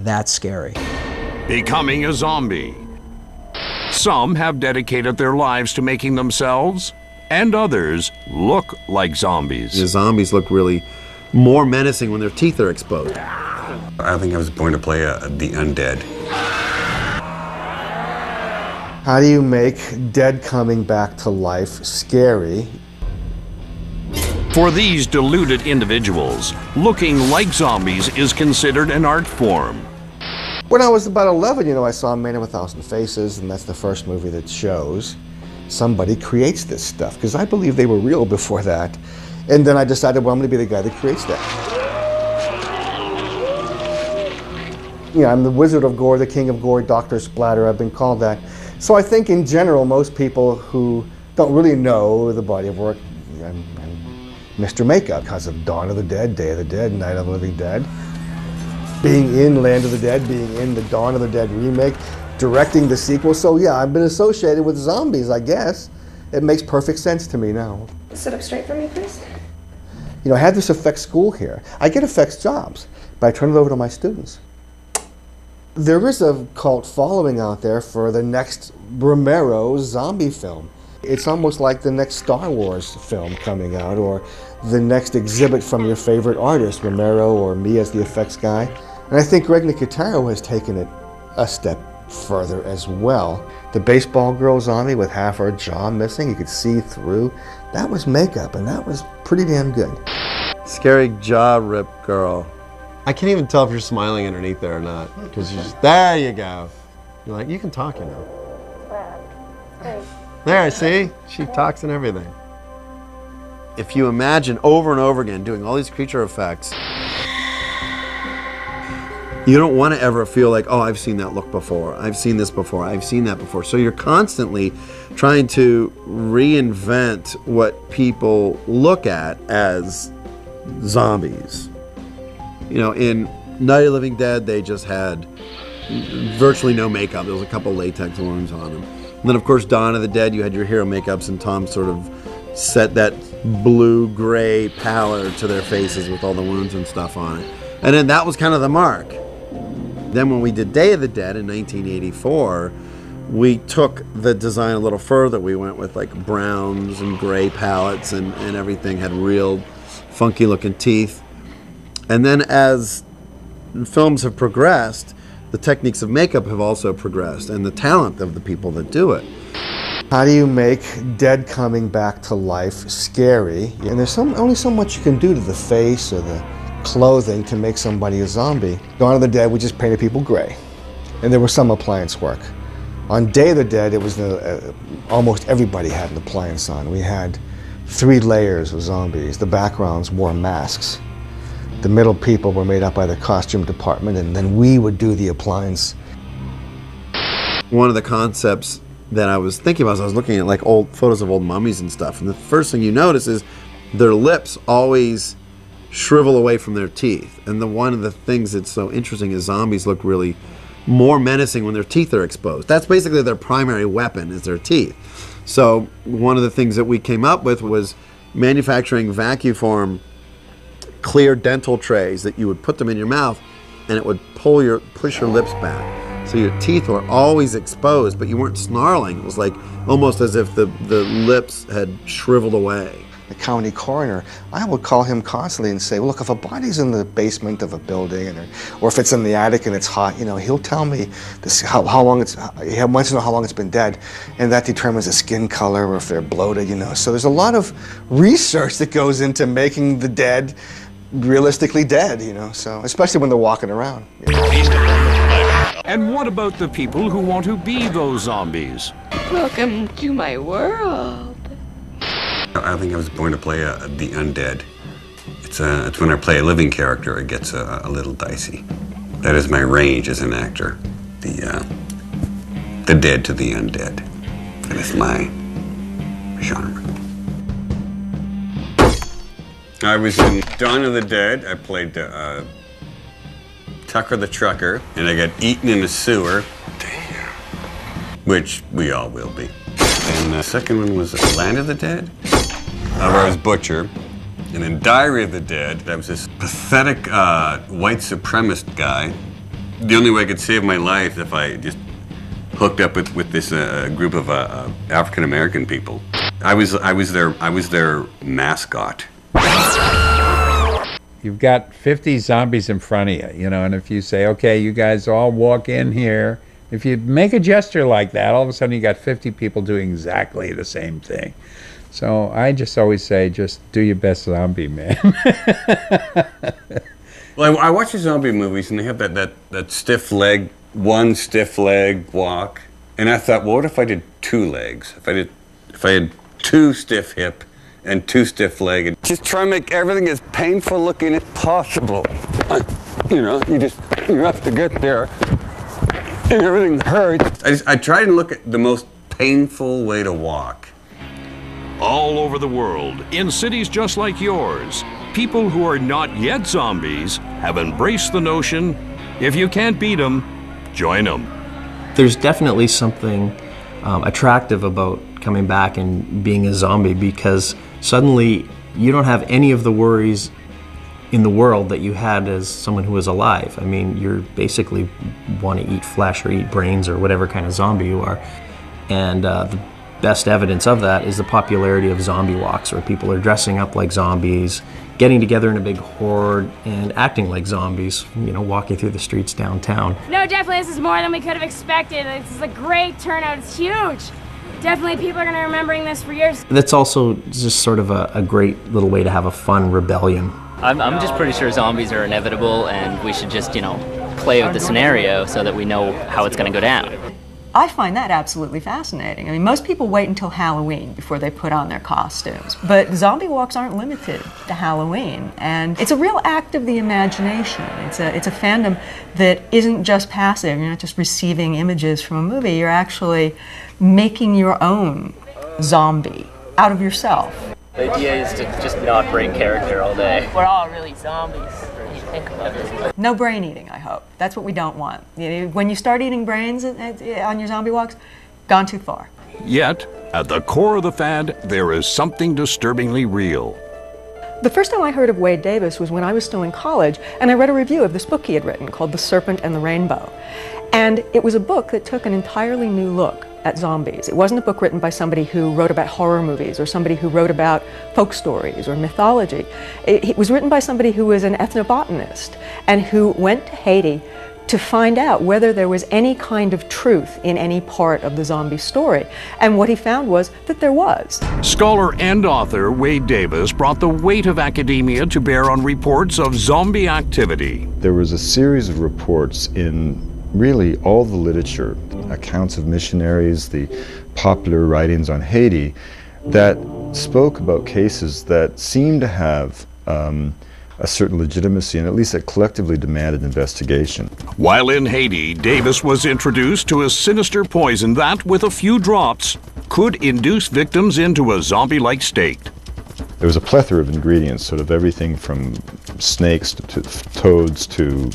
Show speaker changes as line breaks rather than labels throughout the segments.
That's scary.
Becoming a zombie. Some have dedicated their lives to making themselves, and others look like zombies.
The zombies look really more menacing when their teeth are exposed.
I think I was born to play the undead.
How do you make dead coming back to life scary?
For these deluded individuals, looking like zombies is considered an art form.
When I was about 11, I saw Man of a Thousand Faces, and that's the first movie that shows somebody creates this stuff, because I believe they were real before that. And then I decided, well, I'm going to be the guy that creates that. I'm the Wizard of Gore, the King of Gore, Dr. Splatter, I've been called that. So I think in general, most people who don't really know the body of work, I'm Mr. Makeup, because of Dawn of the Dead, Day of the Dead, Night of the Living Dead. Being in Land of the Dead, being in the Dawn of the Dead remake, directing the sequel. So yeah, I've been associated with zombies, I guess. It makes perfect sense to me now.
Sit up straight for me, please.
I had this effects school here. I get effects jobs, but I turn it over to my students. There is a cult following out there for the next Romero zombie film. It's almost like the next Star Wars film coming out, or the next exhibit from your favorite artist, Romero or me as the effects guy. And I think Greg Nicotero has taken it a step further as well. The baseball girl zombie with half her jaw missing, you could see through, that was makeup, and that was pretty damn good.
Scary jaw rip girl. I can't even tell if you're smiling underneath there or not, because you're just, there you go. You're like, you can talk, There, see? She talks and everything. If you imagine over and over again doing all these creature effects, you don't want to ever feel like, oh, I've seen that look before. I've seen this before. I've seen that before. So you're constantly trying to reinvent what people look at as zombies. In Night of the Living Dead, they just had virtually no makeup. There was a couple latex wounds on them. And then, of course, Dawn of the Dead, you had your hero makeups, and Tom sort of set that blue-gray pallor to their faces with all the wounds and stuff on it. And then that was kind of the mark. Then when we did Day of the Dead in 1984, we took the design a little further. We went with like browns and gray palettes, and everything had real funky-looking teeth. And then as films have progressed, the techniques of makeup have also progressed, and the talent of the people that do it.
How do you make dead coming back to life scary? And there's only so much you can do to the face or the clothing to make somebody a zombie. Dawn of the Dead, we just painted people gray, and there was some appliance work. On Day of the Dead, it was almost everybody had an appliance on. We had 3 layers of zombies. The backgrounds wore masks. The middle people were made up by the costume department, and then we would do the appliance.
One of the concepts that I was thinking about as I was looking at like old photos of old mummies and stuff, and the first thing you notice is their lips always shrivel away from their teeth. And one of the things that's so interesting is zombies look really more menacing when their teeth are exposed. That's basically their primary weapon, is their teeth. So one of the things that we came up with was manufacturing vacuform clear dental trays that you would put them in your mouth, and it would push your lips back. So your teeth were always exposed, but you weren't snarling. It was like almost as if the lips had shriveled away.
The county coroner, I would call him constantly and say, well, look, if a body's in the basement of a building, or if it's in the attic and it's hot, he'll tell me this, how long he wants to know how long it's been dead, and that determines the skin color or if they're bloated, So there's a lot of research that goes into making the dead realistically dead, so especially when they're walking around.
And what about the people who want to be those zombies?
Welcome to my world.
I think I was born to play the undead. It's when I play a living character, it gets a little dicey. That is my range as an actor. The dead to the undead. That is my genre. I was in Dawn of the Dead. I played Tucker the Trucker, and I got eaten in a sewer. Damn. Which we all will be. And the second one was Land of the Dead, where I was Butcher. And in Diary of the Dead, I was this pathetic white supremacist guy The only way I could save my life if I just hooked up with this group of African American people. I was their mascot.
You've got 50 zombies in front of you, you know, and if you say, okay, you guys all walk in here, if you make a gesture like that, all of a sudden you got 50 people doing exactly the same thing. So I just always say, just do your best zombie, man.
Well, I watch the zombie movies and they have that stiff leg, one stiff leg walk, and I thought, well, what if I did 2 legs? If I had 2 stiff hip and 2 stiff leg, and just try and make everything as painful looking as possible. You know, you have to get there, and everything hurts. I try and look at the most painful way to walk.
All over the world, in cities just like yours, people who are not yet zombies have embraced the notion, if you can't beat them, join them.
There's definitely something attractive about coming back and being a zombie, because suddenly you don't have any of the worries in the world that you had as someone who was alive. I mean, you're basically want to eat flesh or eat brains or whatever kind of zombie you are. And the best evidence of that is the popularity of zombie walks, where people are dressing up like zombies, getting together in a big horde and acting like zombies, you know, walking through the streets downtown.
No, definitely this is more than we could have expected. This is a great turnout, it's huge. Definitely people are going to remember this for years.
That's also just sort of a great little way to have a fun rebellion.
I'm just pretty sure zombies are inevitable and we should just, you know, play with the scenario so that we know how it's going to go down.
I find that absolutely fascinating. I mean, most people wait until Halloween before they put on their costumes, but zombie walks aren't limited to Halloween, and it's a real act of the imagination. It's a fandom that isn't just passive. You're not just receiving images from a movie. You're actually making your own zombie out of yourself.
The idea is to just not break character all day.
We're all really zombies when you think about it.
No brain eating, I hope. That's what we don't want. When you start eating brains on your zombie walks, gone too far.
Yet, at the core of the fad, there is something disturbingly real.
The first time I heard of Wade Davis was when I was still in college, and I read a review of this book he had written called The Serpent and the Rainbow. And it was a book that took an entirely new look at zombies. It wasn't a book written by somebody who wrote about horror movies or somebody who wrote about folk stories or mythology. It was written by somebody who was an ethnobotanist and who went to Haiti to find out whether there was any kind of truth in any part of the zombie story. And what he found was that there was.
Scholar and author Wade Davis brought the weight of academia to bear on reports of zombie activity.
There was a series of reports in really all the literature, accounts of missionaries, the popular writings on Haiti, that spoke about cases that seemed to have a certain legitimacy and at least that collectively demanded investigation.
While in Haiti, Davis was introduced to a sinister poison that, with a few drops, could induce victims into a zombie-like state.
There was a plethora of ingredients, sort of everything from snakes to toads to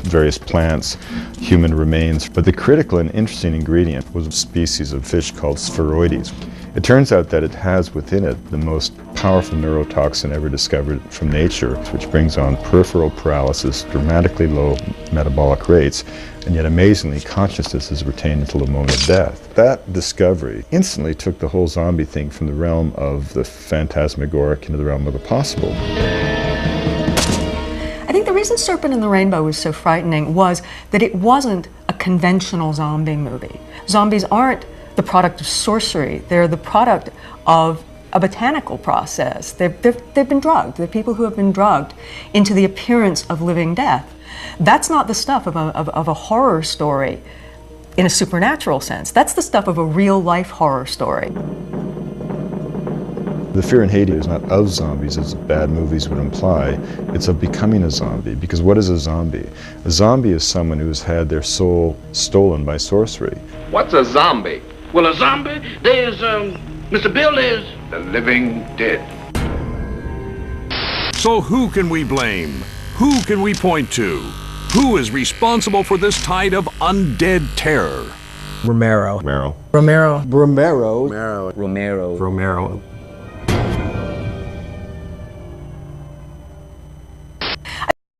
various plants, human remains. But the critical and interesting ingredient was a species of fish called spheroides. It turns out that it has within it the most powerful neurotoxin ever discovered from nature, which brings on peripheral paralysis, dramatically low metabolic rates, and yet amazingly consciousness is retained until the moment of death. That discovery instantly took the whole zombie thing from the realm of the phantasmagoric into the realm of the possible.
I think the reason Serpent and the Rainbow was so frightening was that it wasn't a conventional zombie movie. Zombies aren't the product of sorcery. They're the product of a botanical process. They've been drugged. They're people who have been drugged into the appearance of living death. That's not the stuff of a horror story in a supernatural sense. That's the stuff of a real-life horror story.
The fear in Haiti is not of zombies, as bad movies would imply. It's of becoming a zombie. Because what is a zombie? A zombie is someone who has had their soul stolen by sorcery.
What's a zombie? Well, a zombie, there's, Mr. Bill is the living dead.
So who can we blame? Who can we point to? Who is responsible for this tide of undead terror?
Romero.
Romero.
Romero.
Romero.
Romero.
Romero. Romero.